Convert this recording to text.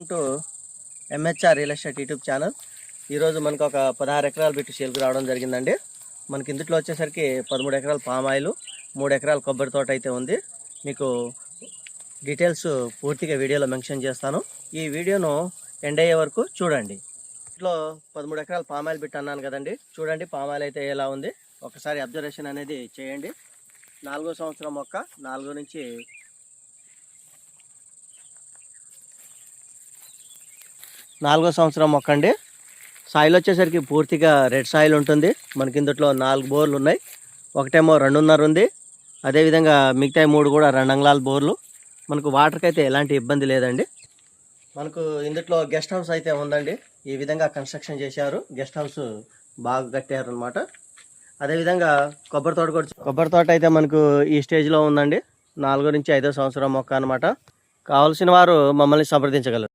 To MHR real estate YouTube channel. ఈరోజు మనకు ఒక 16 ఎకరాలు బిట్టు సేల్కి రావడం జరిగిందండి. మనకి ఇందులో వచ్చేసరికి 13 ఎకరాలు పామాయిల్, 3 ఎకరాల కొబ్బరి తోట అయితే ఉంది. మీకు డీటెయిల్స్ పూర్తిగా వీడియోలో మెన్షన్ చేస్తాను. ఈ వీడియోను ఎండ్ అయ్యే వరకు చూడండి. ఇంట్లో 13 ఎకరాల పామాయిల్ బిట్ అన్నాను కదండి. చూడండి పామాయిల్ అయితే ఎలా ఉంది, ఒకసారి అబ్జర్వేషన్ అనేది చేయండి. 4వ సంవత్సరం మొక్క, 4 నుంచి 4వ సంవత్సరం మొక్క అండి. సాయిల్ వచ్చేసరికి పూర్తిగా రెడ్ సాయిల్ ఉంటుంది. మనకి ఇందులో 4 బోర్లు ఉన్నాయి. ఒకటేమో 2.5 ఉంది, అదేవిధంగా మిగతా 3 కూడా 2 అంగుళాల బోర్లు. మనకు వాటర్కి అయితే ఎలాంటి ఇబ్బంది లేదండి. మనకు ఇందులో గెస్ట్ హౌస్ అయితే ఉందండి. ఈ విధంగా కన్స్ట్రక్షన్ చేశారు, గెస్ట్ హౌస్ బాగా కట్టారు అనమాట. అదేవిధంగా కొబ్బరి తోట అయితే మనకు ఈ స్టేజ్లో ఉందండి. 4 నుంచి 5వ సంవత్సరం మొక్క అనమాట. కావాల్సిన వారు మమ్మల్ని సంప్రదించగలరు.